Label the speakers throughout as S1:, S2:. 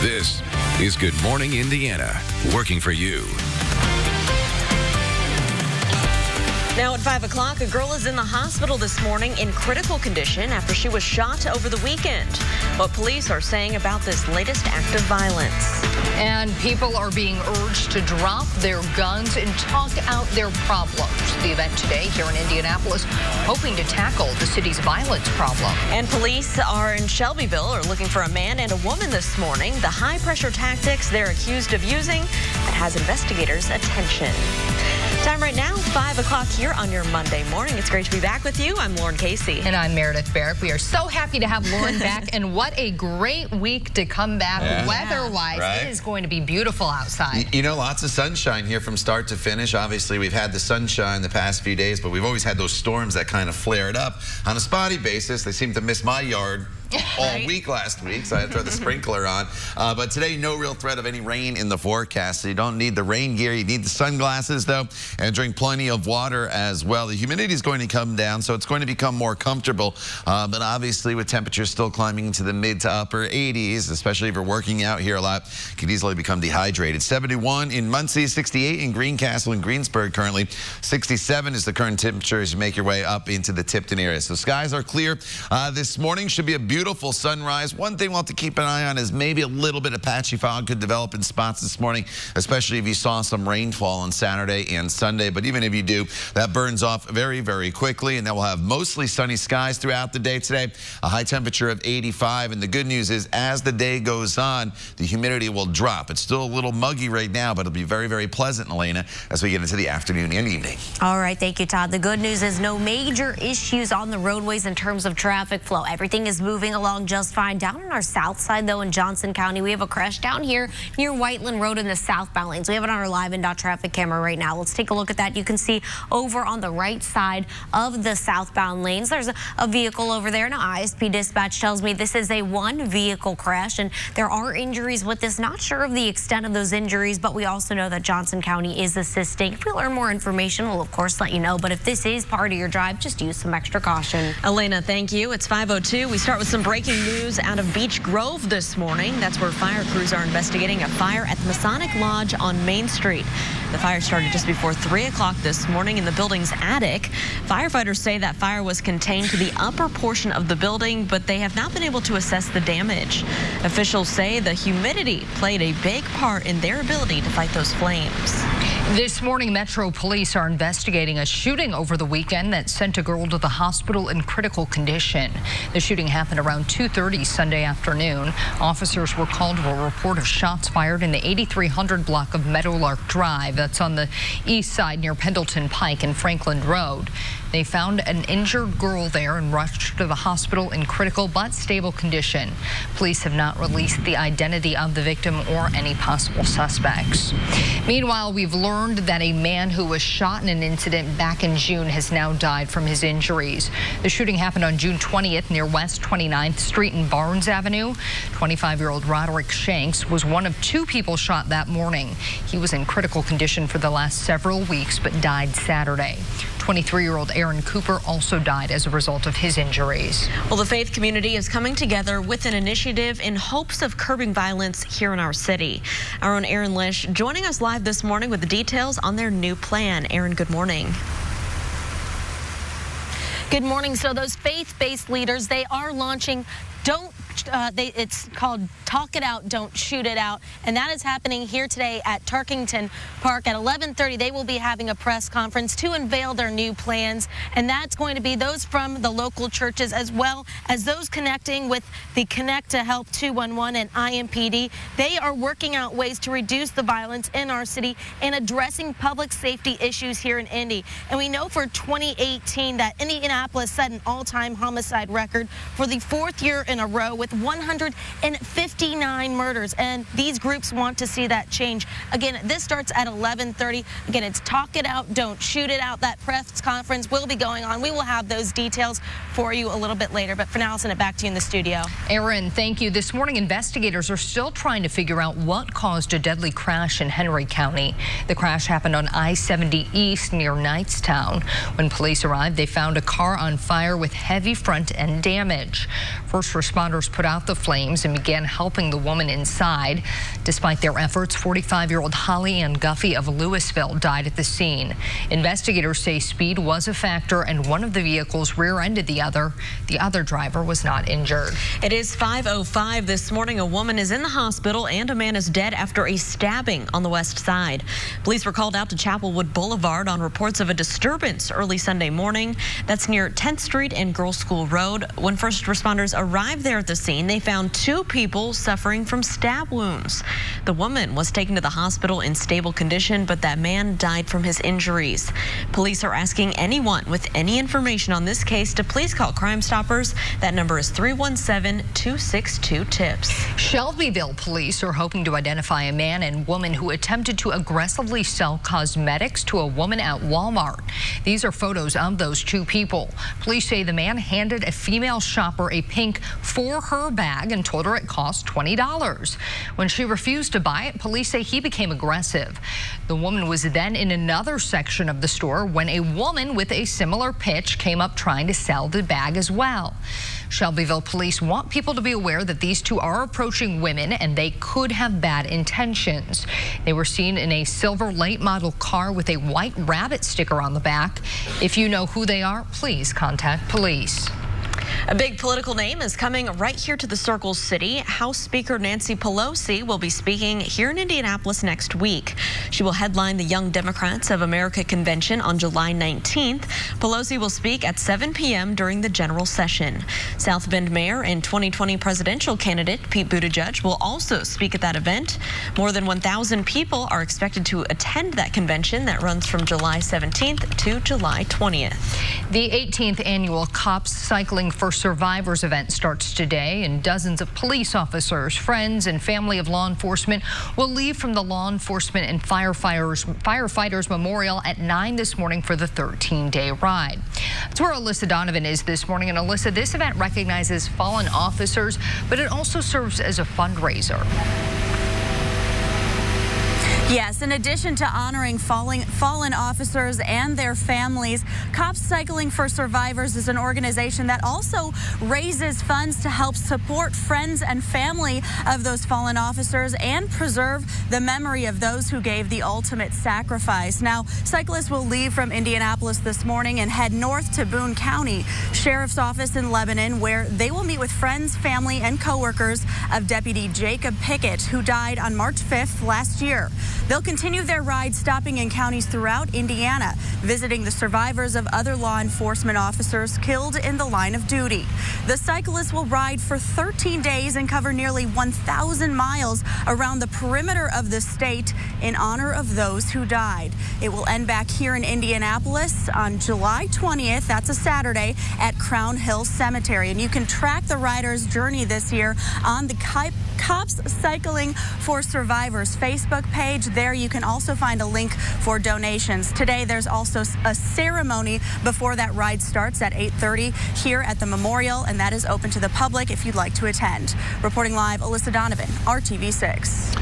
S1: This is Good Morning Indiana, working for you.
S2: Now at 5 o'clock, a girl is in the hospital this morning in critical condition after she was shot over the weekend. What police are saying about this latest act of violence.
S3: And people are being urged to drop their guns and talk out their problems. The event today here in Indianapolis, hoping to tackle the city's violence problem.
S2: And police are in Shelbyville are looking for a man and a woman this morning. The high-pressure tactics they're accused of using that has investigators' attention. Time right now, 5 o'clock here on your Monday morning. It's great to be back with you. I'm Lauren Casey.
S3: And I'm Meredith Barrett. We are so happy to have Lauren back. And what a great week to come back weather-wise.
S4: Right?
S3: It is going to be beautiful outside.
S4: You know, lots of sunshine here from start to finish. Obviously, we've had the sunshine the past few days, but we've always had those storms that kind of flared up. On a spotty basis, they seem to miss my yard all week last week, so I had to throw the sprinkler on. But today, no real threat of any rain in the forecast, so you don't need the rain gear. You need the sunglasses, though, and drink plenty of water as well. The humidity is going to come down, so it's going to become more comfortable. But obviously, with temperatures still climbing into the mid to upper 80s, especially if you're working out here a lot, could easily become dehydrated. 71 in Muncie, 68 in Greencastle and Greensburg currently. 67 is the current temperature as you make your way up into the Tipton area. So skies are clear this morning. Should be a beautiful sunrise. One thing we'll have to keep an eye on is maybe a little bit of patchy fog could develop in spots this morning, especially if you saw some rainfall on Saturday and Sunday. But even if you do, that burns off very, very quickly. And then we'll have mostly sunny skies throughout the day today, a high temperature of 85. And the good news is as the day goes on, the humidity will drop. It's still a little muggy right now, but it'll be very, very pleasant, Elena, as we get into the afternoon and evening.
S5: All right. Thank you, Todd. The good news is no major issues on the roadways in terms of traffic flow. Everything is moving along just fine. Down on our south side, though, in Johnson County, we have a crash down here near Whiteland Road in the southbound lanes. We have it on our live and traffic camera right now. Let's take a look at that. You can see over on the right side of the southbound lanes, there's a vehicle over there. Now, ISP dispatch tells me this is a one-vehicle crash, and there are injuries with this. Not sure of the extent of those injuries, but we also know that Johnson County is assisting. If we learn more information, we'll, of course, let you know. But if this is part of your drive, just use some extra caution.
S2: Elena, thank you. It's 5:02. We start with some breaking news out of Beech Grove this morning. That's where fire crews are investigating a fire at the Masonic Lodge on Main Street. The fire started just before 3 o'clock this morning in the building's attic. Firefighters say that fire was contained to the upper portion of the building, but they have not been able to assess the damage. Officials say the humidity played a big part in their ability to fight those flames.
S3: This morning, Metro Police are investigating a shooting over the weekend that sent a girl to the hospital in critical condition. The shooting happened around 2:30 Sunday afternoon. Officers were called to a report of shots fired in the 8300 block of Meadowlark Drive. That's on the east side near Pendleton Pike and Franklin Road. They found an injured girl there and rushed to the hospital in critical but stable condition. Police have not released the identity of the victim or any possible suspects. Meanwhile, we've learned that a man who was shot in an incident back in June has now died from his injuries. The shooting happened on June 20th near West 29th Street and Barnes Avenue. 25-year-old Roderick Shanks was one of two people shot that morning. He was in critical condition for the last several weeks but died Saturday. 23-year-old Aaron Cooper also died as a result of his injuries.
S2: Well, the faith community is coming together with an initiative in hopes of curbing violence here in our city. Our own Aaron Lish joining us live this morning with the details on their new plan. Aaron, good morning.
S6: Good morning. So those faith-based leaders, they are launching it's called Talk It Out, Don't Shoot It Out, and that is happening here today at Tarkington Park at 11:30. They will be having a press conference to unveil their new plans, and that's going to be those from the local churches as well as those connecting with the Connect to Help 211 and IMPD. They are working out ways to reduce the violence in our city and addressing public safety issues here in Indy. And we know for 2018 that Indianapolis set an all-time homicide record for the 4th year in a row with 159 murders, and these groups want to see that change. Again, this starts at 11:30. Again, it's Talk It Out, Don't Shoot It Out. That press conference will be going on. We will have those details for you a little bit later, but for now, I'll send it back to you in the studio.
S3: Aaron, thank you. This morning, investigators are still trying to figure out what caused a deadly crash in Henry County. The crash happened on I-70 East near Knightstown. When police arrived, they found a car on fire with heavy front end damage. First responders put out the flames and began helping the woman inside. Despite their efforts, 45-year-old Holly Ann Guffey of Louisville died at the scene. Investigators say speed was a factor and one of the vehicles rear-ended the other. The other driver was not injured.
S2: It is 5:05 this morning. A woman is in the hospital and a man is dead after a stabbing on the west side. Police were called out to Chapelwood Boulevard on reports of a disturbance early Sunday morning. That's near 10th Street and Girls School Road. When first responders arrived there at the scene, they found 2 people suffering from stab wounds. The woman was taken to the hospital in stable condition, but that man died from his injuries. Police are asking anyone with any information on this case to please call Crime Stoppers. That number is 317-262-TIPS.
S3: Shelbyville police are hoping to identify a man and woman who attempted to aggressively sell cosmetics to a woman at Walmart. These are photos of those 2 people. Police say the man handed a female shopper a pink for her bag and told her it cost $20. When she refused to buy it, police say he became aggressive. The woman was then in another section of the store when a woman with a similar pitch came up trying to sell the bag as well. Shelbyville police want people to be aware that these 2 are approaching women and they could have bad intentions. They were seen in a silver late model car with a white rabbit sticker on the back. If you know who they are, please contact police.
S2: A big political name is coming right here to the Circle City. House Speaker Nancy Pelosi will be speaking here in Indianapolis next week. She will headline the Young Democrats of America convention on July 19th. Pelosi will speak at 7 p.m. during the general session. South Bend Mayor and 2020 presidential candidate Pete Buttigieg will also speak at that event. More than 1,000 people are expected to attend that convention that runs from July 17th to July 20th.
S3: The 18th annual Cops Cycling for Survivors event starts today, and dozens of police officers, friends, and family of law enforcement will leave from the Law Enforcement and Firefighters Memorial at 9 this morning for the 13-day ride. That's where Alyssa Donovan is this morning. And Alyssa, this event recognizes fallen officers, but it also serves as a fundraiser.
S7: Yes, in addition to honoring fallen officers and their families, Cops Cycling for Survivors is an organization that also raises funds to help support friends and family of those fallen officers and preserve the memory of those who gave the ultimate sacrifice. Now, cyclists will leave from Indianapolis this morning and head north to Boone County Sheriff's Office in Lebanon, where they will meet with friends, family, and coworkers of Deputy Jacob Pickett, who died on March 5th last year. They'll continue their ride stopping in counties throughout Indiana, visiting the survivors of other law enforcement officers killed in the line of duty. The cyclists will ride for 13 days and cover nearly 1,000 miles around the perimeter of the state in honor of those who died. It will end back here in Indianapolis on July 20th. That's a Saturday at Crown Hill Cemetery. And you can track the riders' journey this year on the Cops Cycling for Survivors Facebook page. There you can also find a link for donations. Today there's also a ceremony before that ride starts at 8:30 here at the memorial, and that is open to the public if you'd like to attend. Reporting live, Alyssa Donovan, RTV6.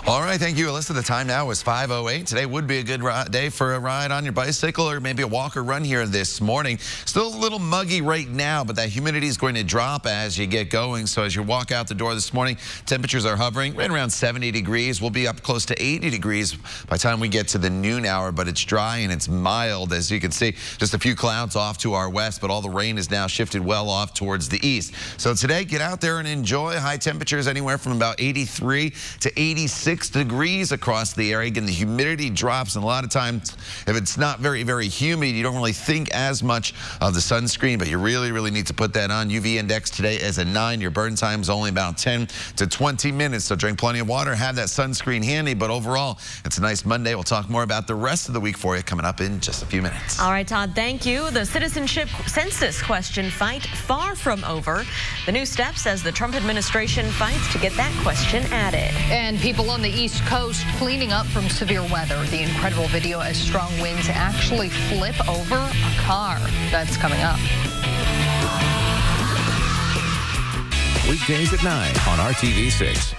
S4: All right, thank you, Alyssa. The time now is 5:08. Today would be a good day for a ride on your bicycle or maybe a walk or run here this morning. Still a little muggy right now, but that humidity is going to drop as you get going. So as you walk out the door this morning, temperatures are hovering right around 70 degrees. We'll be up close to 80 degrees by the time we get to the noon hour, but it's dry and it's mild. As you can see, just a few clouds off to our west, but all the rain is now shifted well off towards the east. So today, get out there and enjoy. High temperatures anywhere from about 83 to 86 degrees across the area. Again, the humidity drops, and a lot of times if it's not very, very humid, you don't really think as much of the sunscreen, but you really, really need to put that on. UV index today is a 9. Your burn time is only about 10 to 20 minutes, so drink plenty of water, have that sunscreen handy, but overall, it's a nice Monday. We'll talk more about the rest of the week for you coming up in just a few minutes.
S2: All right, Todd, thank you. The citizenship census question fight far from over. The new steps as the Trump administration fights to get that question added.
S3: And people on the East Coast cleaning up from severe weather. The incredible video as strong winds actually flip over a car. That's coming up.
S1: Weekdays at 9 on RTV6.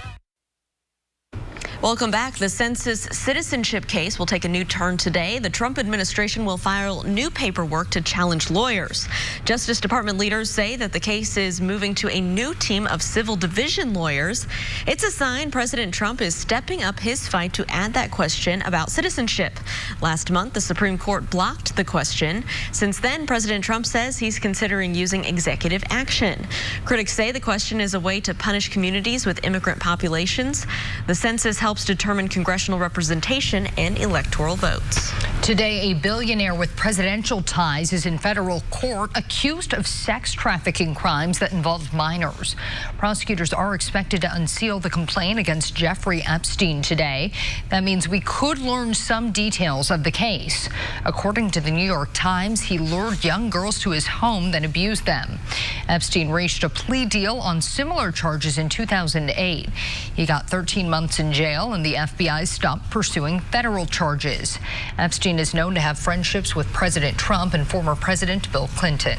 S2: Welcome back. The census citizenship case will take a new turn today. The Trump administration will file new paperwork to challenge lawyers. Justice Department leaders say that the case is moving to a new team of civil division lawyers. It's a sign President Trump is stepping up his fight to add that question about citizenship. Last month, the Supreme Court blocked the question. Since then, President Trump says he's considering using executive action. Critics say the question is a way to punish communities with immigrant populations. The census helps determine congressional representation and electoral votes.
S3: Today, a billionaire with presidential ties is in federal court accused of sex trafficking crimes that involved minors. Prosecutors are expected to unseal the complaint against Jeffrey Epstein today. That means we could learn some details of the case. According to the New York Times, he lured young girls to his home, then abused them. Epstein reached a plea deal on similar charges in 2008. He got 13 months in jail, and the FBI stopped pursuing federal charges. Epstein is known to have friendships with President Trump and former President Bill Clinton.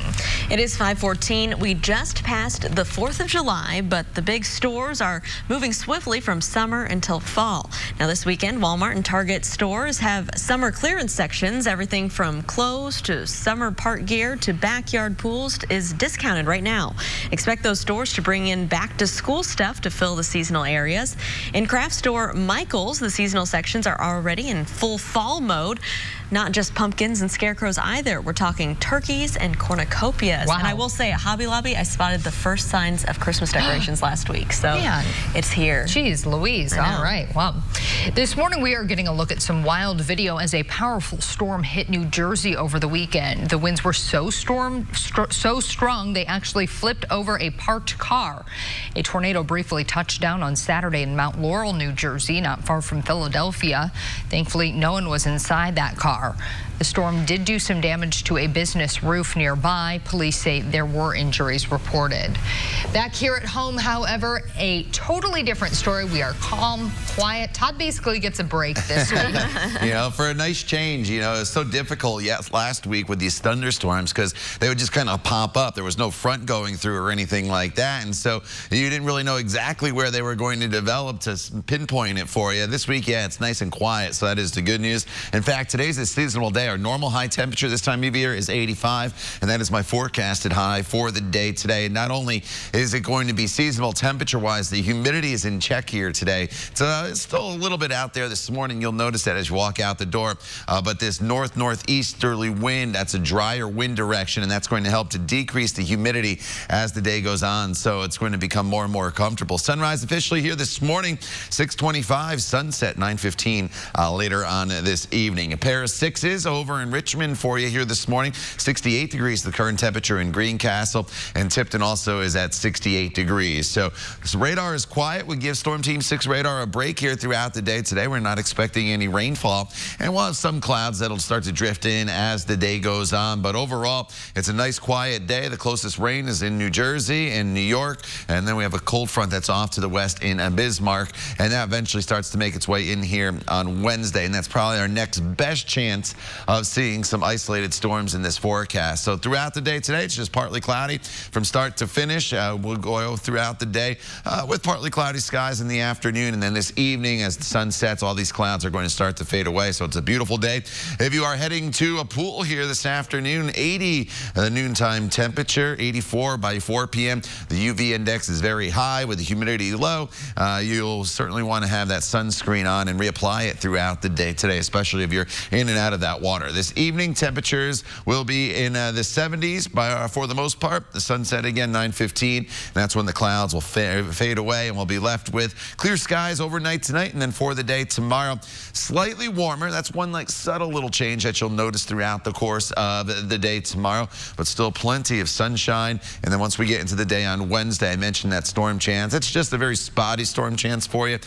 S2: It is 5:14. We just passed the 4th of July, but the big stores are moving swiftly from summer until fall. Now this weekend, Walmart and Target stores have summer clearance sections. Everything from clothes to summer park gear to backyard pools is discounted right now. Expect those stores to bring in back to school stuff to fill the seasonal areas. In craft store Michael's, the seasonal sections are already in full fall mode. Not just pumpkins and scarecrows either. We're talking turkeys and cornucopias.
S3: Wow.
S2: And I will say at Hobby Lobby, I spotted the first signs of Christmas decorations last week. So
S3: Man.
S2: It's here.
S3: Jeez Louise. All right. Well, this morning we are getting a look at some wild video as a powerful storm hit New Jersey over the weekend. The winds were so strong they actually flipped over a parked car. A tornado briefly touched down on Saturday in Mount Laurel, New Jersey, not far from Philadelphia. Thankfully, no one was inside that car. The storm did do some damage to a business roof nearby. Police say there were injuries reported. Back here at home, however, a totally different story. We are calm, quiet. Todd basically gets a break this week.
S4: For a nice change. It's so difficult last week with these thunderstorms because they would just kind of pop up. There was no front going through or anything like that. And so you didn't really know exactly where they were going to develop to pinpoint it for you. This week, it's nice and quiet. So that is the good news. In fact, today's a seasonal day. Our normal high temperature this time of year is 85, and that is my forecasted high for the day today. Not only is it going to be seasonal temperature-wise, the humidity is in check here today. It's still a little bit out there this morning. You'll notice that as you walk out the door. But this northeasterly wind, that's a drier wind direction, and that's going to help to decrease the humidity as the day goes on. So it's going to become more and more comfortable. Sunrise officially here this morning, 6:25, sunset 9:15 later on this evening. A pair of sixes over in Richmond for you here this morning. 68 degrees the current temperature in Greencastle, and Tipton also is at 68 degrees. So this radar is quiet. We give Storm Team 6 radar a break here throughout the day today. We're not expecting any rainfall, and we'll have some clouds that'll start to drift in as the day goes on. But overall, it's a nice quiet day. The closest rain is in New Jersey and New York, and then we have a cold front that's off to the west in Bismarck, and that eventually starts to make its way in here on Wednesday, and that's probably our next best chance of seeing some isolated storms in this forecast. So throughout the day today, it's just partly cloudy from start to finish. We'll go throughout the day with partly cloudy skies in the afternoon, and then this evening as the sun sets, all these clouds are going to start to fade away. So it's a beautiful day. If you are heading to a pool here this afternoon, 80 noontime temperature, 84 by 4 p.m. The UV index is very high with the humidity low. You'll certainly want to have that sunscreen on and reapply it throughout the day today, especially if you're in and out of that water. This evening, temperatures will be in the 70s for the most part. The sunset again, 9:15. That's when the clouds will fade away, and we'll be left with clear skies overnight tonight, and then for the day tomorrow, slightly warmer. That's one subtle little change that you'll notice throughout the course of the day tomorrow, but still plenty of sunshine. And then once we get into the day on Wednesday, I mentioned that storm chance. It's just a very spotty storm chance for you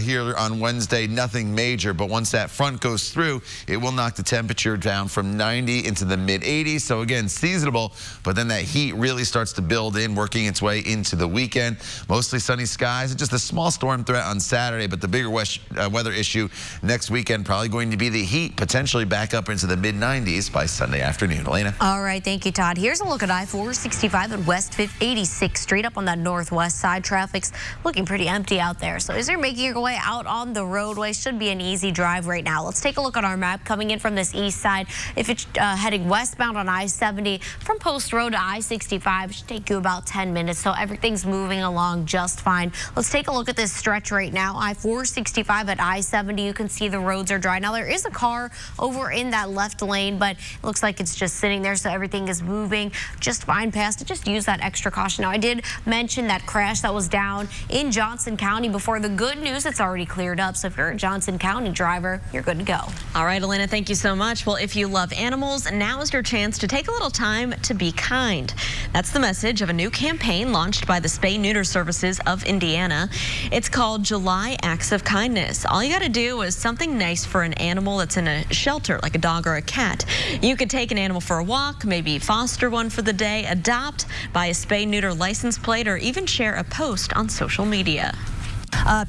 S4: here on Wednesday. Nothing major, but once that front goes through, it will will knock the temperature down from 90 into the mid-80s. So again, seasonable, but then that heat really starts to build in, working its way into the weekend. Mostly sunny skies, just a small storm threat on Saturday, but the bigger weather issue next weekend probably going to be the heat, potentially back up into the mid-90s by Sunday afternoon. Elena?
S5: All right, thank you, Todd. Here's a look at I-465 at West 86th Street up on that northwest side. Traffic's looking pretty empty out there. So as you're making your way out on the roadway, should be an easy drive right now. Let's take a look at our map coming in from this east side. If it's heading westbound on I-70 from Post Road to I-65, it should take you about 10 minutes. So everything's moving along just fine. Let's take a look at this stretch right now. I-465 at I-70. You can see the roads are dry. Now there is a car over in that left lane, but it looks like it's just sitting there, so everything is moving just fine past it. Just use that extra caution. Now I did mention that crash that was down in Johnson County before. The good news, it's already cleared up. So if you're a Johnson County driver, you're good to go.
S2: All right, Elena, thank you so much. Well, if you love animals, now is your chance to take a little time to be kind. That's the message of a new campaign launched by the Spay-Neuter Services of Indiana. It's called July Acts of Kindness. All you got to do is something nice for an animal that's in a shelter, like a dog or a cat. You could take an animal for a walk, maybe foster one for the day, adopt, buy a spay-neuter license plate, or even share a post on social media.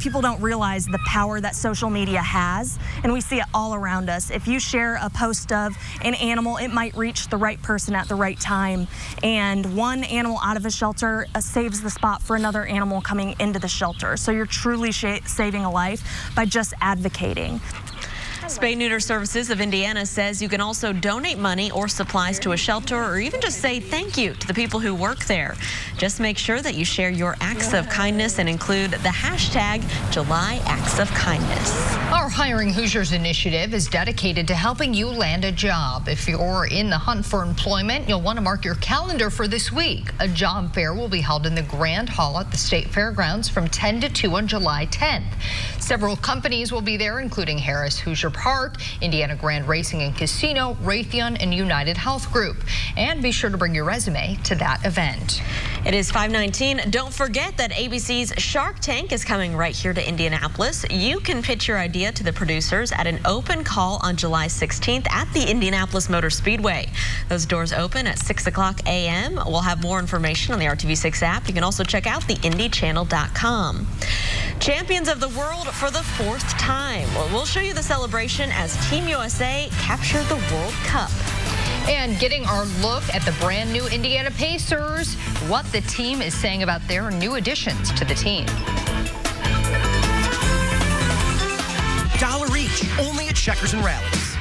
S8: People don't realize the power that social media has, and we see it all around us. If you share a post of an animal, it might reach the right person at the right time, and one animal out of a shelter saves the spot for another animal coming into the shelter. So you're truly saving a life by just advocating.
S2: Spay-Neuter Services of Indiana says you can also donate money or supplies to a shelter, or even just say thank you to the people who work there. Just make sure that you share your acts of kindness and include the hashtag July Acts of Kindness.
S3: Our Hiring Hoosiers initiative is dedicated to helping you land a job. If you're in the hunt for employment, you'll want to mark your calendar for this week. A job fair will be held in the Grand Hall at the State Fairgrounds from 10 to 2 on July 10th. Several companies will be there, including Harris Hoosier Park, Indiana Grand Racing and Casino, Raytheon, and United Health Group. And be sure to bring your resume to that event.
S2: It is 5:19. Don't forget that ABC's Shark Tank is coming right here to Indianapolis. You can pitch your idea to the producers at an open call on July 16th at the Indianapolis Motor Speedway. Those doors open at 6 o'clock a.m. We'll have more information on the RTV6 app. You can also check out the IndyChannel.com. Champions of the world for the 4th time. Well, we'll show you the celebration as Team USA captured the World Cup.
S3: And getting our look at the brand new Indiana Pacers, what the team is saying about their new additions to the team.
S9: $1 each, only at Checkers and Rallies.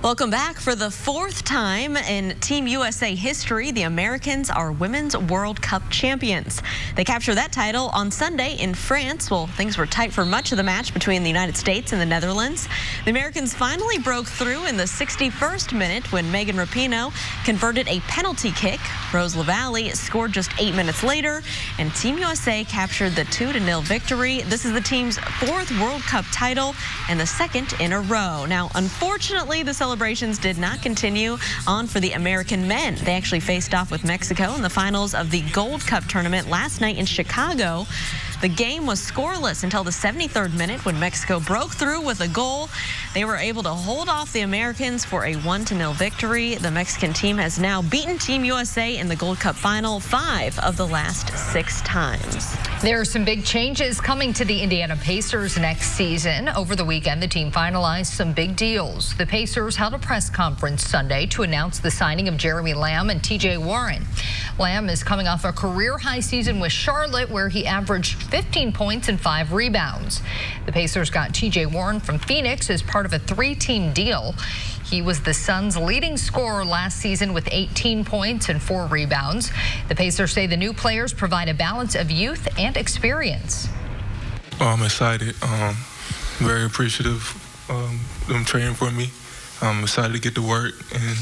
S2: Welcome back. For the 4th time in Team USA history, the Americans are Women's World Cup champions. They captured that title on Sunday in France. Well, things were tight for much of the match between the United States and the Netherlands. The Americans finally broke through in the 61st minute when Megan Rapinoe converted a penalty kick. Rose Lavalley scored just 8 minutes later, and Team USA captured the 2-0 victory. This is the team's 4th World Cup title and the 2nd in a row. Now, unfortunately, the celebrations did not continue on for the American men. They actually faced off with Mexico in the finals of the Gold Cup tournament last night in Chicago. The game was scoreless until the 73rd minute when Mexico broke through with a goal. They were able to hold off the Americans for a 1-0 victory. The Mexican team has now beaten Team USA in the Gold Cup final 5 of the last 6 times.
S3: There are some big changes coming to the Indiana Pacers next season. Over the weekend, the team finalized some big deals. The Pacers held a press conference Sunday to announce the signing of Jeremy Lamb and TJ Warren. Lamb is coming off a career-high season with Charlotte, where he averaged 15 points and 5 rebounds. The Pacers got TJ Warren from Phoenix as part of a 3-team deal. He was the Suns' leading scorer last season with 18 points and 4 rebounds. The Pacers say the new players provide a balance of youth and experience.
S10: I'm excited, very appreciative of them training for me. I'm excited to get to work, and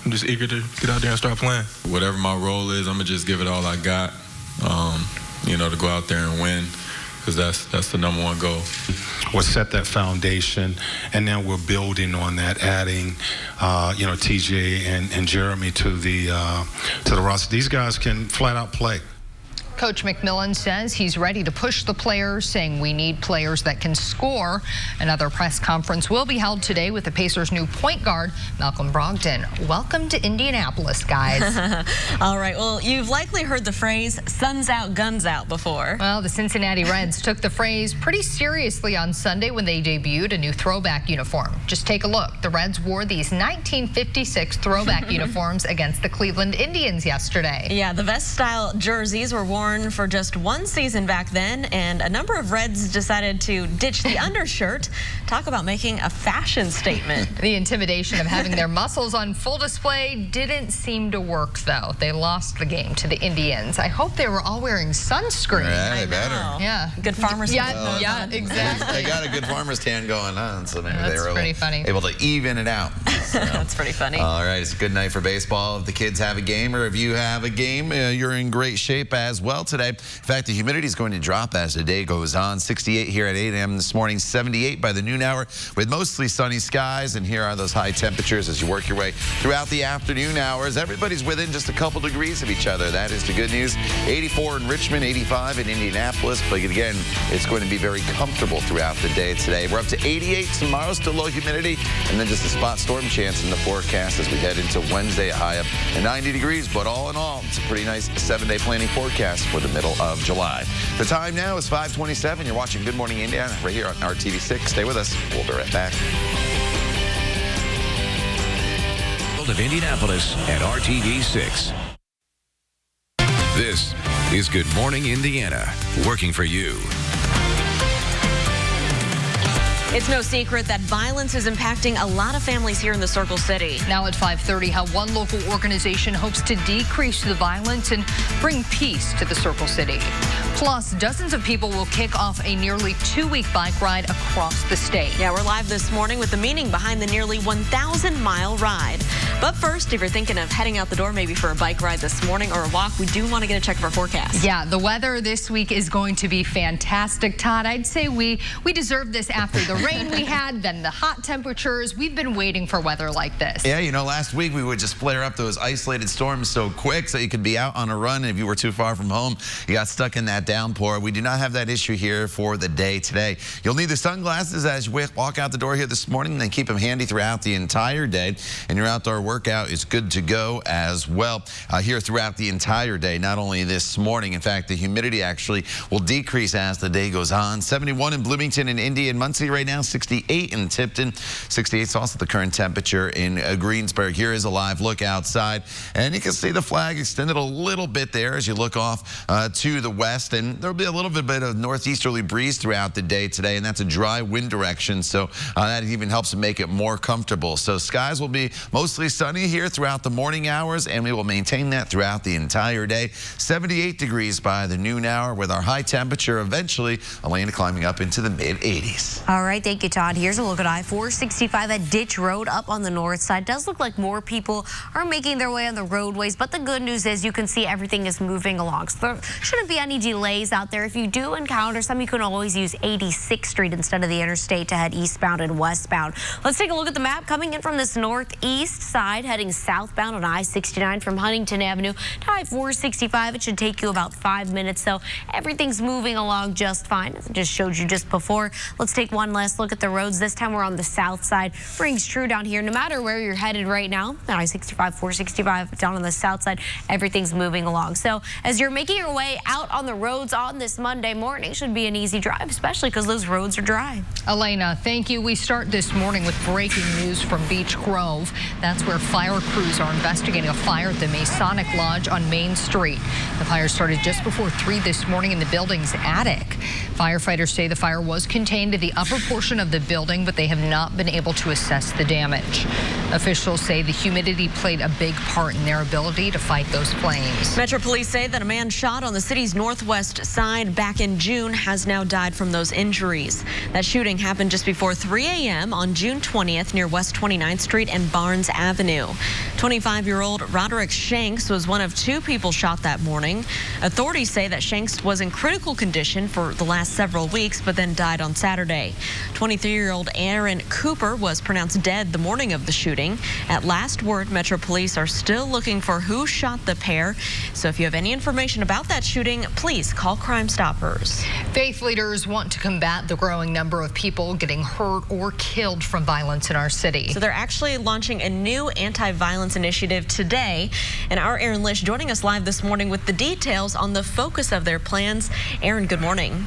S10: I'm just eager to get out there and start playing.
S11: Whatever my role is, I'm going to just give it all I got, to go out there and win, because that's the #1 goal.
S12: We'll set that foundation, and then we're building on that, adding, TJ and Jeremy to the roster. These guys can flat out play.
S3: Coach McMillan says he's ready to push the players, saying we need players that can score. Another press conference will be held today with the Pacers' new point guard, Malcolm Brogdon. Welcome to Indianapolis, guys.
S2: All right, well, you've likely heard the phrase, sun's out, guns out before.
S3: Well, the Cincinnati Reds took the phrase pretty seriously on Sunday when they debuted a new throwback uniform. Just take a look. The Reds wore these 1956 throwback uniforms against the Cleveland Indians yesterday.
S2: Yeah, the vest-style jerseys were worn for just one season back then, and a number of Reds decided to ditch the undershirt. Talk about making a fashion statement.
S3: The intimidation of having their muscles on full display didn't seem to work, though. They lost the game to the Indians. I hope they were all wearing sunscreen.
S4: Yeah, they better.
S3: Yeah.
S2: Good farmer's tan.
S3: Yeah, exactly.
S4: They got a good farmer's tan going on, so maybe they were
S3: able
S4: to even it out. So.
S2: That's pretty funny.
S4: All right, it's a good night for baseball. If the kids have a game or if you have a game, you're in great shape as well today. In fact, the humidity is going to drop as the day goes on. 68 here at 8 a.m. this morning, 78 by the noon hour with mostly sunny skies. And here are those high temperatures as you work your way throughout the afternoon hours. Everybody's within just a couple degrees of each other. That is the good news. 84 in Richmond, 85 in Indianapolis. But again, it's going to be very comfortable throughout the day today. We're up to 88 tomorrow, still low humidity, and then just a spot storm chance in the forecast as we head into Wednesday, a high up to 90 degrees. But all in all, it's a pretty nice 7-day planning forecast for the middle of July. The time now is 5:27. You're watching Good Morning Indiana right here on RTV6. Stay with us. We'll be right back.
S1: Of Indianapolis at RTV6. This is Good Morning Indiana, working for you.
S2: It's no secret that violence is impacting a lot of families here in the Circle City.
S3: Now at 5:30, how one local organization hopes to decrease the violence and bring peace to the Circle City. Plus, dozens of people will kick off a nearly 2-week bike ride across the state.
S2: Yeah, we're live this morning with the meaning behind the nearly 1,000-mile ride. But first, if you're thinking of heading out the door maybe for a bike ride this morning or a walk, we do want to get a check of our forecast.
S3: Yeah, the weather this week is going to be fantastic, Todd. I'd say we deserve this after the rain we had, then the hot temperatures. We've been waiting for weather like this.
S4: Yeah, you know, last week we would just flare up those isolated storms so quick so you could be out on a run. And if you were too far from home, you got stuck in that downpour. We do not have that issue here for the day today. You'll need the sunglasses as you walk out the door here this morning, and then keep them handy throughout the entire day. And your outdoor workout is good to go as well here throughout the entire day, not only this morning. In fact, the humidity actually will decrease as the day goes on. 71 in Bloomington and Indy and Muncie right now, 68 in Tipton. 68 is also the current temperature in Greensburg. Here is a live look outside, and you can see the flag extended a little bit there as you look off to the west, and there'll be a little bit of northeasterly breeze throughout the day today, and that's a dry wind direction, so that even helps to make it more comfortable. So skies will be mostly sunny here throughout the morning hours, and we will maintain that throughout the entire day. 78 degrees by the noon hour with our high temperature eventually, Elena, climbing up into the mid-80s.
S5: All right, thank you, Todd. Here's a look at I-465 at Ditch Road up on the north side. Does look like more people are making their way on the roadways, but the good news is you can see everything is moving along. So there shouldn't be any delays out there. If you do encounter some, you can always use 86th Street instead of the interstate to head eastbound and westbound. Let's take a look at the map. Coming in from this northeast side, heading southbound on I-69 from Huntington Avenue to I-465. It should take you about 5 minutes, so everything's moving along just fine, as I just showed you just before. Let's take one last look at the roads. This time we're on the south side. Rings true down here. No matter where you're headed right now, I-65, 465 down on the south side, everything's moving along. So as you're making your way out on the roads on this Monday morning, should be an easy drive, especially because those roads are dry.
S3: Elena, thank you. We start this morning with breaking news from Beech Grove. That's where fire crews are investigating a fire at the Masonic Lodge on Main Street. The fire started just before 3 this morning in the building's attic. Firefighters say the fire was contained to the upper portion of the building, but they have not been able to assess the damage. Officials say the humidity played a big part in their ability to fight those flames.
S2: Metro Police say that a man shot on the city's northwest side back in June has now died from those injuries. That shooting happened just before 3 a.m. on June 20th near West 29th Street and Barnes Avenue. 25-year-old Roderick Shanks was one of 2 people shot that morning. Authorities say that Shanks was in critical condition for the last several weeks, but then died on Saturday. 23-year-old Aaron Cooper was pronounced dead the morning of the shooting. At last word, Metro Police are still looking for who shot the pair. So if you have any information about that shooting, please call Crime Stoppers.
S3: Faith leaders want to combat the growing number of people getting hurt or killed from violence in our city.
S2: So they're actually launching a new anti-violence initiative today. And our Aaron Lish joining us live this morning with the details on the focus of their plans. Aaron, good morning.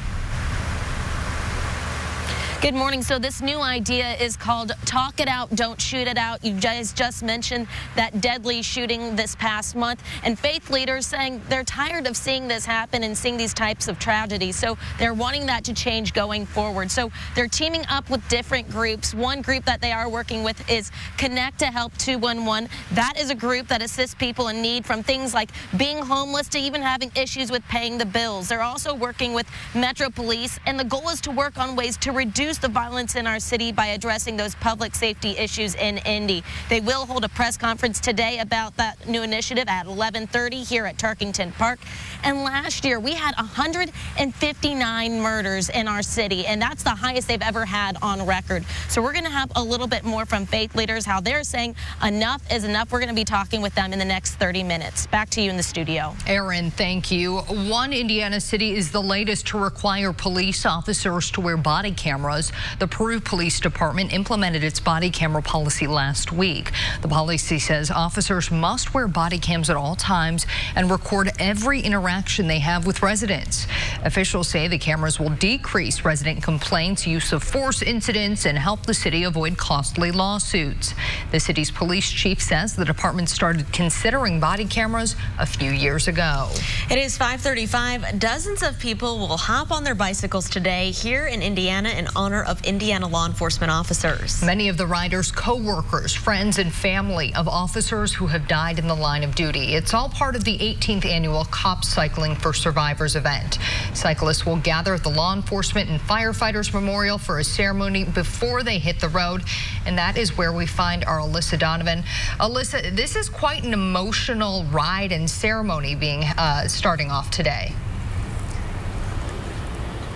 S6: Good morning. So this new idea is called Talk It Out, Don't Shoot It Out. You guys just mentioned that deadly shooting this past month, and faith leaders saying they're tired of seeing this happen and seeing these types of tragedies. So they're wanting that to change going forward. So they're teaming up with different groups. One group that they are working with is Connect to Help 211. That is a group that assists people in need, from things like being homeless to even having issues with paying the bills. They're also working with Metro Police, and the goal is to work on ways to reduce the violence in our city by addressing those public safety issues in Indy. They will hold a press conference today about that new initiative at 11:30 here at Tarkington Park. And last year we had 159 murders in our city, and that's the highest they've ever had on record. So we're going to have a little bit more from faith leaders, how they're saying enough is enough. We're going to be talking with them in the next 30 minutes. Back to you in the studio.
S3: Aaron, thank you. One Indiana city is the latest to require police officers to wear body cameras. The Peru Police Department implemented its body camera policy last week. The policy says officers must wear body cams at all times and record every interaction they have with residents. Officials say the cameras will decrease resident complaints, use of force incidents, and help the city avoid costly lawsuits. The city's police chief says the department started considering body cameras a few years ago.
S2: It is 5:35. Dozens of people will hop on their bicycles today here in Indiana in honor of Indiana law enforcement officers.
S3: Many of the riders' co-workers, friends, and family of officers who have died in the line of duty. It's all part of the 18th annual Cops Cycling for Survivors event. Cyclists will gather at the Law Enforcement and Firefighters Memorial for a ceremony before they hit the road, and that is where we find our Alyssa Donovan. Alyssa, this is quite an emotional ride and ceremony being starting off today.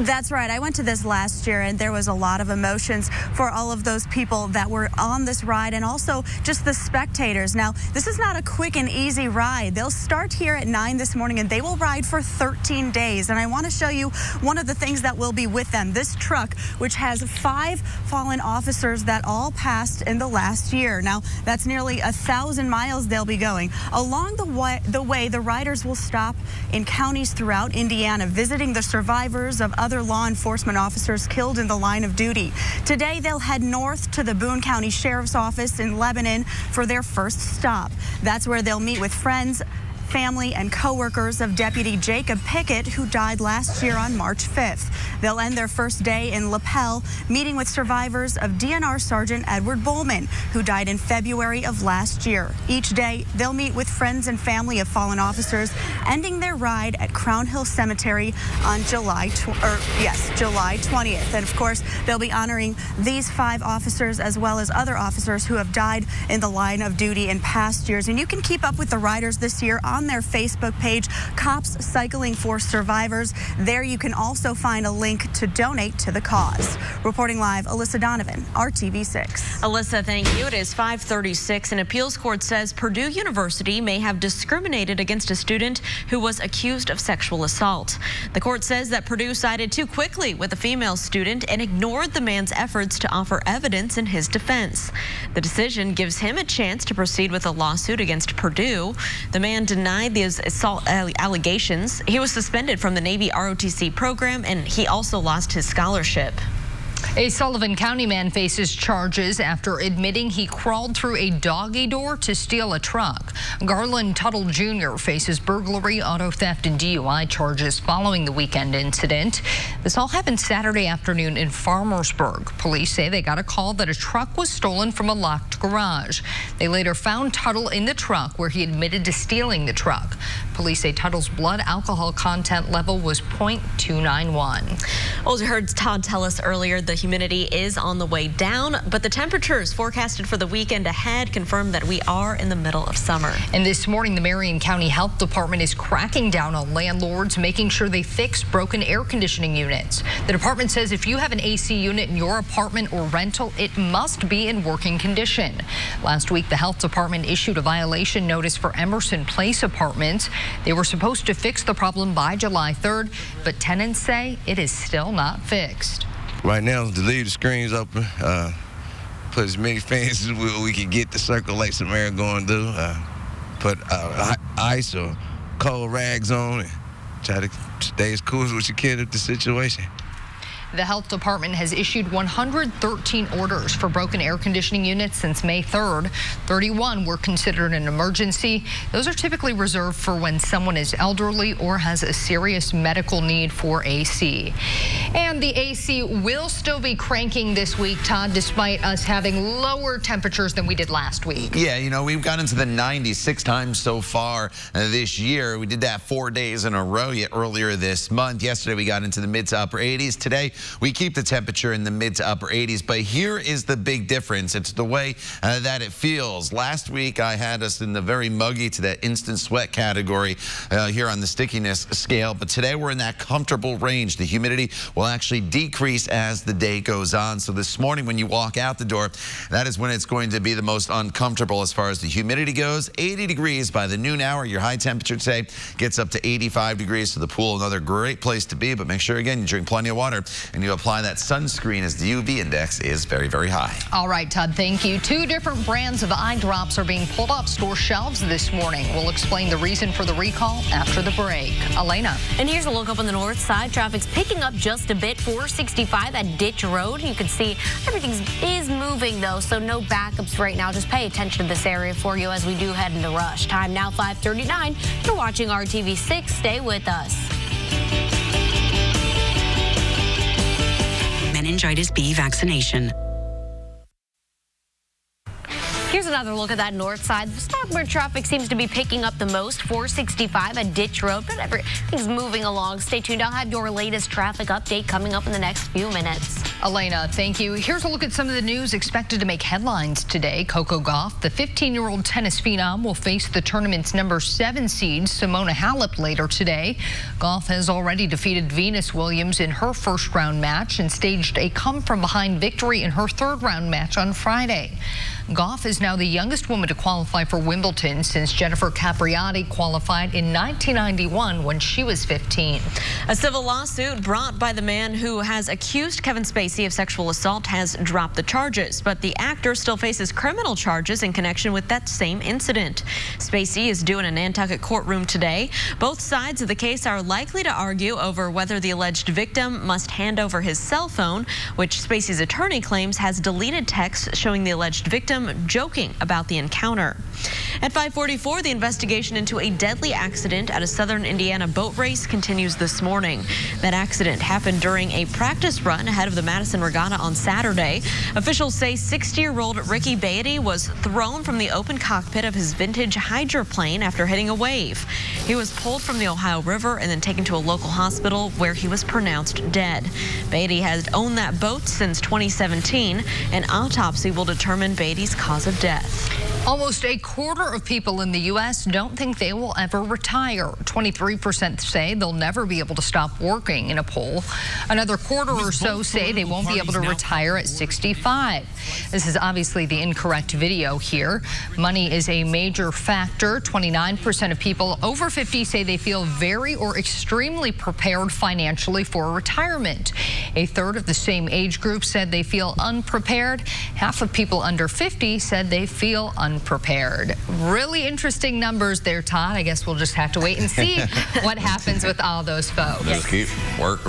S7: That's right. I went to this last year, and there was a lot of emotions for all of those people that were on this ride, and also just the spectators. Now, this is not a quick and easy ride. They'll start here at 9 this morning, and they will ride for 13 days. And I want to show you one of the things that will be with them. This truck, which has 5 fallen officers that all passed in the last year. Now, that's nearly 1,000 miles they'll be going. Along the way, the riders will stop in counties throughout Indiana, visiting the survivors of other law enforcement officers killed in the line of duty. Today, they'll head north to the Boone County Sheriff's Office in Lebanon for their first stop. That's where they'll meet with friends, family, and co-workers of Deputy Jacob Pickett, who died last year on March 5th. They'll end their first day in Lapel, meeting with survivors of DNR Sergeant Edward Bowman, who died in February of last year. Each day, they'll meet with friends and family of fallen officers, ending their ride at Crown Hill Cemetery on July 20th. And of course, they'll be honoring these 5 officers as well as other officers who have died in the line of duty in past years. And you can keep up with the riders this year on their Facebook page, Cops Cycling for Survivors. There you can also find a link to donate to the cause. Reporting live, Alyssa Donovan, RTV6.
S2: Alyssa, thank you. It is 5:36. An appeals court says Purdue University may have discriminated against a student who was accused of sexual assault. The court says that Purdue sided too quickly with a female student and ignored the man's efforts to offer evidence in his defense. The decision gives him a chance to proceed with a lawsuit against Purdue. The man denied these assault allegations. He was suspended from the Navy ROTC program, and he also lost his scholarship.
S3: A Sullivan County man faces charges after admitting he crawled through a doggy door to steal a truck. Garland Tuttle Jr. faces burglary, auto theft, and DUI charges following the weekend incident. This all happened Saturday afternoon in Farmersburg. Police say they got a call that a truck was stolen from a locked garage. They later found Tuttle in the truck, where he admitted to stealing the truck. Police say Tuttle's blood alcohol content level was .291.
S2: Well, as you heard Todd tell us earlier, the The humidity is on the way down, but the temperatures forecasted for the weekend ahead confirm that we are in the middle of summer.
S3: And this morning, the Marion County Health Department is cracking down on landlords, making sure they fix broken air conditioning units. The department says if you have an AC unit in your apartment or rental, it must be in working condition. Last week, the health department issued a violation notice for Emerson Place apartments. They were supposed to fix the problem by July 3rd, but tenants say it is still not fixed.
S13: Right now, to leave the screens open, put as many fans as we can get to circulate some air going through, put ice or cold rags on and try to stay as cool as you can with the situation.
S3: The health department has issued 113 orders for broken air conditioning units since May 3rd. 31 were considered an emergency. Those are typically reserved for when someone is elderly or has a serious medical need for AC. And the AC will still be cranking this week, Todd, despite us having lower temperatures than we did last week.
S4: Yeah, you know, we've gotten into the 90s 6 times so far this year. We did that 4 days in a row earlier this month. Yesterday, we got into the mid to upper 80s. Today, we keep the temperature in the mid to upper 80s, but here is the big difference. It's the way that it feels. Last week, I had us in the very muggy to that instant sweat category here on the stickiness scale, but today we're in that comfortable range. The humidity will actually decrease as the day goes on. So this morning, when you walk out the door, that is when it's going to be the most uncomfortable as far as the humidity goes. 80 degrees by the noon hour. Your high temperature today gets up to 85 degrees. So the pool, another great place to be, but make sure, again, you drink plenty of water and you apply that sunscreen as the UV index is very, very high.
S3: All right, Todd, thank you. 2 different brands of eye drops are being pulled off store shelves this morning. We'll explain the reason for the recall after the break. Elena.
S5: And here's a look up on the north side. Traffic's picking up just a bit. 465 at Ditch Road. You can see everything is moving, though, so no backups right now. Just pay attention to this area for you as we do head into rush. Time now 5:39. You're watching RTV6. Stay with us.
S14: Meningitis B vaccination.
S5: Here's another look at that north side. The spot where traffic seems to be picking up the most, 465 at Ditch Road, but everything's moving along. Stay tuned. I'll have your latest traffic update coming up in the next few minutes.
S3: Elena, thank you. Here's a look at some of the news expected to make headlines today. Coco Gauff, the 15-year-old tennis phenom, will face the tournament's number 7 seed, Simona Halep, later today. Gauff has already defeated Venus Williams in her first-round match and staged a come-from-behind victory in her third-round match on Friday. Gauff is now the youngest woman to qualify for Wimbledon since Jennifer Capriati qualified in 1991 when she was 15.
S2: A civil lawsuit brought by the man who has accused Kevin Spacey of sexual assault has dropped the charges, but the actor still faces criminal charges in connection with that same incident. Spacey is due in a Nantucket courtroom today. Both sides of the case are likely to argue over whether the alleged victim must hand over his cell phone, which Spacey's attorney claims has deleted texts showing the alleged victim joking about the encounter. At 5:44, the investigation into a deadly accident at a southern Indiana boat race continues this morning. That accident happened during a practice run ahead of the Madison Regatta on Saturday. Officials say 60-year-old Ricky Beatty was thrown from the open cockpit of his vintage hydroplane after hitting a wave. He was pulled from the Ohio River and then taken to a local hospital where he was pronounced dead. Beatty has owned that boat since 2017. An autopsy will determine Beatty's cause of death.
S3: Almost a quarter of people in the U.S. don't think they will ever retire. 23% say they'll never be able to stop working in a poll. Another quarter or so say they won't be able to retire at 65. This is obviously the incorrect video here. Money is a major factor. 29% of people over 50 say they feel very or extremely prepared financially for retirement. A third of the same age group said they feel unprepared. Half of people under 50 said they feel unprepared. Really interesting numbers there, Todd. I guess we'll just have to wait and see what happens with all those folks.
S4: Just keep work.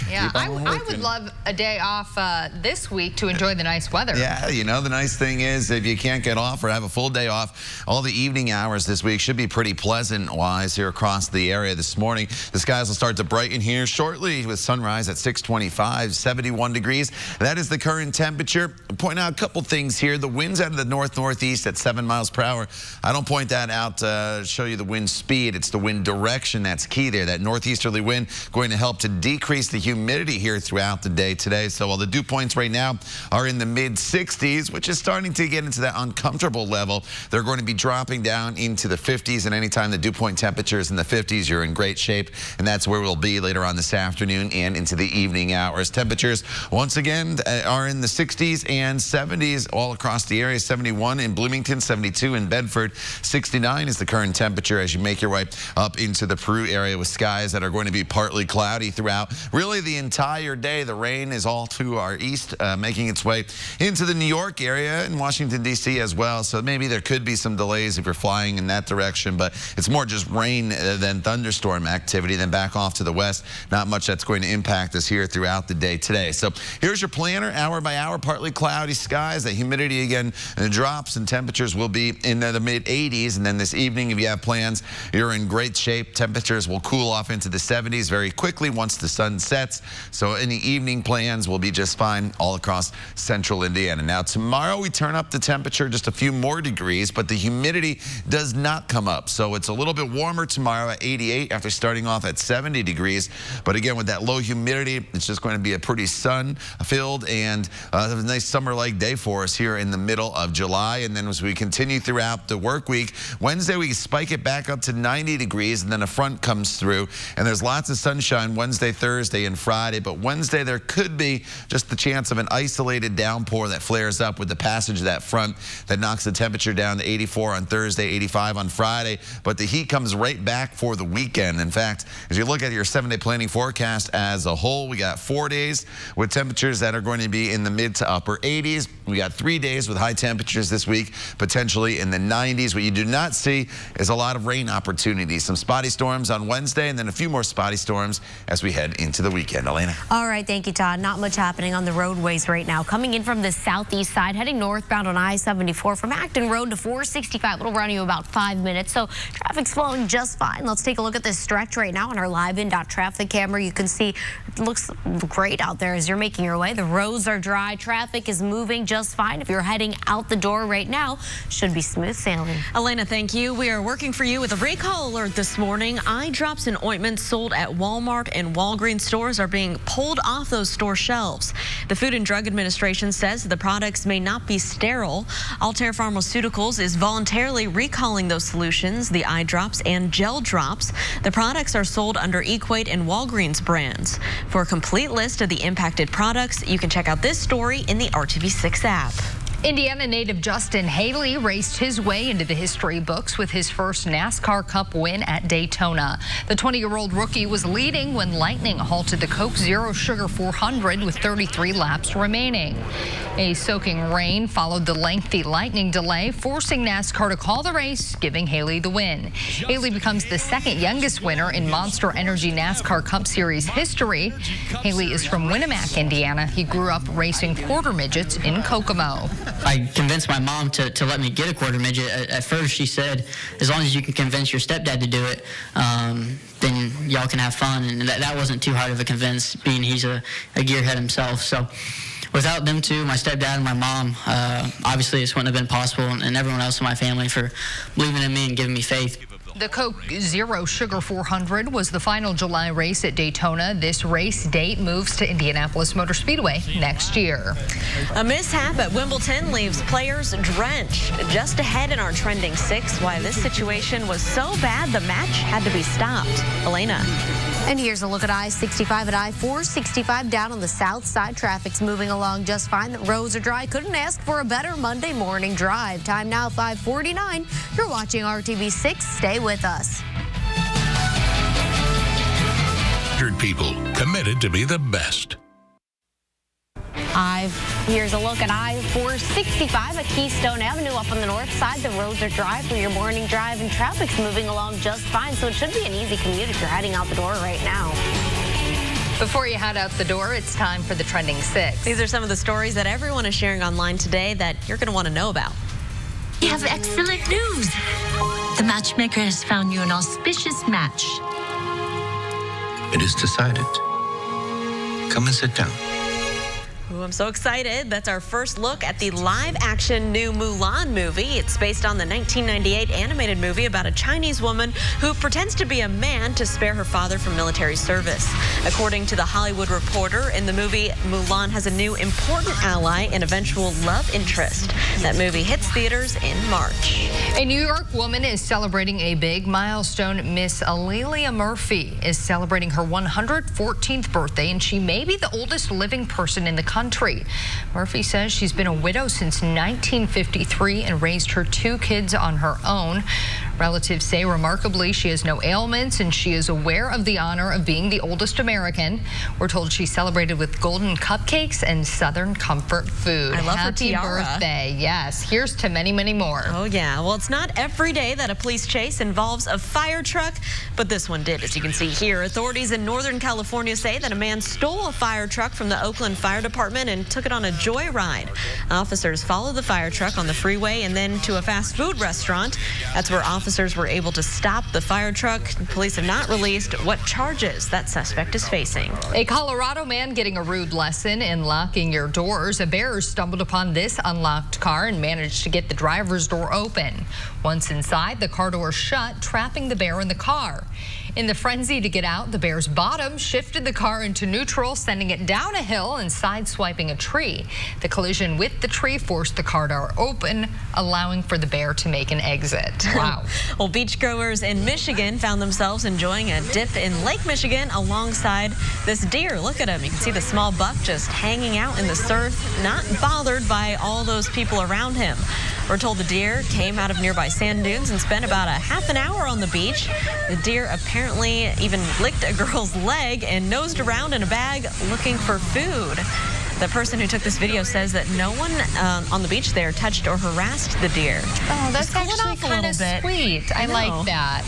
S3: Yeah, I would love a day off this week to enjoy the nice weather.
S4: Yeah, you know, the nice thing is if you can't get off or have a full day off, all the evening hours this week should be pretty pleasant-wise here across the area this morning. The skies will start to brighten here shortly with sunrise at 6:25, 71 degrees. That is the current temperature. I'll point out a couple things here. The winds out of the north-northeast at 7 miles per hour. I don't point that out to show you the wind speed. It's the wind direction that's key there. That northeasterly wind going to help to decrease the humidity here throughout the day today. today. So while the dew points right now are in the mid-60s, which is starting to get into that uncomfortable level, they're going to be dropping down into the 50s. And anytime the dew point temperature is in the 50s, you're in great shape. And that's where we'll be later on this afternoon and into the evening hours. Temperatures, once again, are in the 60s and 70s all across the area. 71 in Bloomington, 72 in Bedford, 69 is the current temperature as you make your way up into the Peru area with skies that are going to be partly cloudy throughout really the entire day. The rain is all to our east, making its way into the New York area and Washington, D.C. as well. So maybe there could be some delays if you're flying in that direction, but it's more just rain than thunderstorm activity. Then back off to the west, not much that's going to impact us here throughout the day today. So here's your planner, hour by hour, partly cloudy skies. The humidity again drops and temperatures will be in the mid-80s. And then this evening, if you have plans, you're in great shape. Temperatures will cool off into the 70s very quickly once the sun sets. So any evening plans will be just fine all across central Indiana. Now tomorrow we turn up the temperature just a few more degrees, but the humidity does not come up. So it's a little bit warmer tomorrow at 88 after starting off at 70 degrees. But again, with that low humidity, it's just going to be a pretty sun-filled and a nice summer-like day for us here in the middle of July. And then as we continue throughout the work week, Wednesday we spike it back up to 90 degrees and then a front comes through. And there's lots of sunshine Wednesday, Thursday, and Friday. But Wednesday there could be just the chance of an isolated downpour that flares up with the passage of that front that knocks the temperature down to 84 on Thursday, 85 on Friday. But the heat comes right back for the weekend. In fact, as you look at your 7-day planning forecast as a whole, we got 4 days with temperatures that are going to be in the mid to upper 80s. We got 3 days with high temperatures this week, potentially in the 90s. What you do not see is a lot of rain opportunities. Some spotty storms on Wednesday and then a few more spotty storms as we head into the weekend. Elena.
S5: All right, thank you, Todd. Not much happening on the roadways right now. Coming in from the southeast side, heading northbound on I-74 from Acton Road to 465. It'll run you about 5 minutes, so traffic's flowing just fine. Let's take a look at this stretch right now on our live-in.traffic camera. You can see it looks great out there as you're making your way. The roads are dry. Traffic is moving just fine. If you're heading out the door right now, should be smooth sailing.
S2: Elena, thank you. We are working for you with a recall alert this morning. Eye drops and ointments sold at Walmart and Walgreens stores are being pulled off those store shelves. The Food and Drug Administration says the products may not be sterile. Altair Pharmaceuticals is voluntarily recalling those solutions, the eye drops and gel drops. The products are sold under Equate and Walgreens brands. For a complete list of the impacted products, you can check out this story in the RTV6 app.
S3: Indiana native Justin Haley raced his way into the history books with his first NASCAR Cup win at Daytona. The 20-year-old rookie was leading when lightning halted the Coke Zero Sugar 400 with 33 laps remaining. A soaking rain followed the lengthy lightning delay, forcing NASCAR to call the race, giving Haley the win. Haley becomes the second youngest winner in Monster Energy NASCAR Cup Series history. Haley is from Winamac, Indiana. He grew up racing quarter midgets in Kokomo.
S15: I convinced my mom to let me get a quarter midget. At first, she said, as long as you can convince your stepdad to do it, then y'all can have fun. And that wasn't too hard of a convince, being he's a gearhead himself. So without them two, my stepdad and my mom, obviously this wouldn't have been possible, and everyone else in my family for believing in me and giving me faith.
S3: The Coke Zero Sugar 400 was the final July race at Daytona. This race date moves to Indianapolis Motor Speedway next year.
S2: A mishap at Wimbledon leaves players drenched. Just ahead in our trending 6, why this situation was so bad the match had to be stopped. Elena.
S5: And here's a look at I-65 at I-465 down on the south side. Traffic's moving along just fine. The roads are dry. Couldn't ask for a better Monday morning drive. Time now 5:49. You're watching RTV6. Stay with us.
S16: People committed to be the best.
S5: Here's a look at I-465 at Keystone Avenue up on the north side. The roads are dry for your morning drive and traffic's moving along just fine, so it should be an easy commute if you're heading out the door right now.
S3: Before you head out the door, it's time for the Trending 6.
S2: These are some of the stories that everyone is sharing online today that you're going to want to know about.
S17: We have excellent news. The matchmaker has found you an auspicious match.
S18: It is decided. Come and sit down.
S2: Ooh, I'm so excited. That's our first look at the live-action new Mulan movie. It's based on the 1998 animated movie about a Chinese woman who pretends to be a man to spare her father from military service. According to The Hollywood Reporter, in the movie, Mulan has a new important ally and eventual love interest. That movie hits theaters in March.
S3: A New York woman is celebrating a big milestone. Miss Alelia Murphy is celebrating her 114th birthday, and she may be the oldest living person in the country. Murphy says she's been a widow since 1953 and raised her 2 kids on her own. Relatives say, remarkably, she has no ailments and she is aware of the honor of being the oldest American. We're told she celebrated with golden cupcakes and Southern comfort food.
S2: I love her
S3: Happy
S2: tiara.
S3: birthday. Yes, here's to many, many more.
S2: Oh, yeah. Well, it's not every day that a police chase involves a fire truck, but this one did, as you can see here. Authorities in Northern California say that a man stole a fire truck from the Oakland Fire Department and took it on a joyride. Officers followed the fire truck on the freeway and then to a fast food restaurant. That's where officers were able to stop the fire truck. Police have not released what charges that suspect is facing.
S3: A Colorado man getting a rude lesson in locking your doors. A bearer stumbled upon this unlocked car and managed to get the driver's door open. Once inside, the car door shut, trapping the bear in the car. In the frenzy to get out, the bear's bottom shifted the car into neutral, sending it down a hill and sideswiping a tree. The collision with the tree forced the car door open, allowing for the bear to make an exit. Wow.
S2: Well, beachgoers in Michigan found themselves enjoying a dip in Lake Michigan alongside this deer. Look at him. You can see the small buck just hanging out in the surf, not bothered by all those people around him. We're told the deer came out of nearby sand dunes and spent about a half an hour on the beach. The deer apparently even licked a girl's leg and nosed around in a bag looking for food. The person who took this video says that no one on the beach there touched or harassed the deer.
S3: Oh, that's actually kind of sweet. I like that.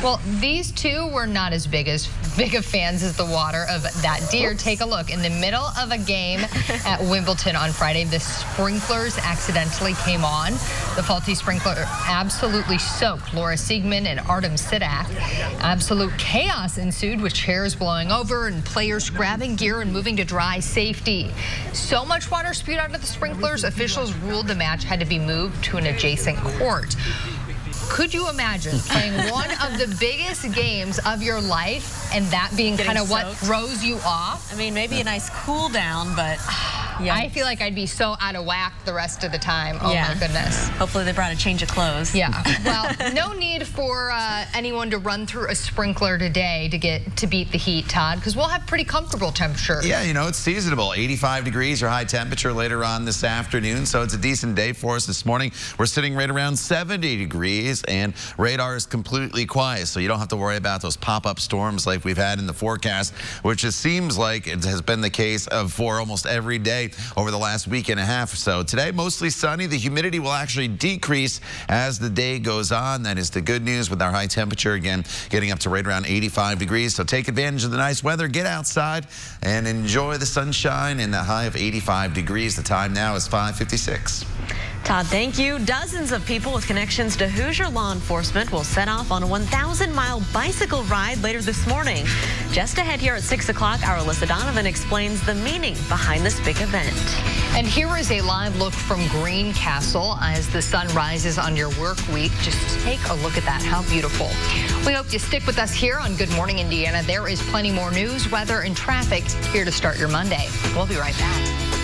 S3: Well, these two were not as big of fans as the water of that deer.
S2: Oops.
S3: Take a look. In the middle of a game at Wimbledon on Friday, the sprinklers accidentally came on. The faulty sprinkler absolutely soaked Laura Siegman and Artem Sidak. Absolute chaos ensued with chairs blowing over and players grabbing gear and moving to dry safety. So much water spewed out of the sprinklers, officials ruled the match had to be moved to an adjacent court. Could you imagine playing one of the biggest games of your life and that being kind of what throws you off?
S2: I mean, maybe a nice cool down, but
S3: yeah. I feel like I'd be so out of whack the rest of the time. Oh, my goodness.
S2: Hopefully they brought a change of clothes.
S3: Yeah. Well, no need for anyone to run through a sprinkler today to beat the heat, Todd, because we'll have pretty comfortable temperatures.
S4: Yeah, you know, it's seasonable. 85 degrees or high temperature later on this afternoon, so it's a decent day for us this morning. We're sitting right around 70 degrees, and radar is completely quiet, so you don't have to worry about those pop-up storms like we've had in the forecast, which it seems like it has been the case for almost every day over the last week and a half or so. Today, mostly sunny. The humidity will actually decrease as the day goes on. That is the good news with our high temperature, again, getting up to right around 85 degrees. So take advantage of the nice weather. Get outside and enjoy the sunshine and the high of 85 degrees. The time now is 5:56.
S2: Todd, thank you. Dozens of people with connections to Hoosier law enforcement will set off on a 1,000-mile bicycle ride later this morning. Just ahead here at 6 o'clock, our Alyssa Donovan explains the meaning behind this big event.
S3: And here is a live look from Greencastle as the sun rises on your work week. Just take a look at that. How beautiful. We hope you stick with us here on Good Morning Indiana. There is plenty more news, weather, and traffic here to start your Monday. We'll be right back.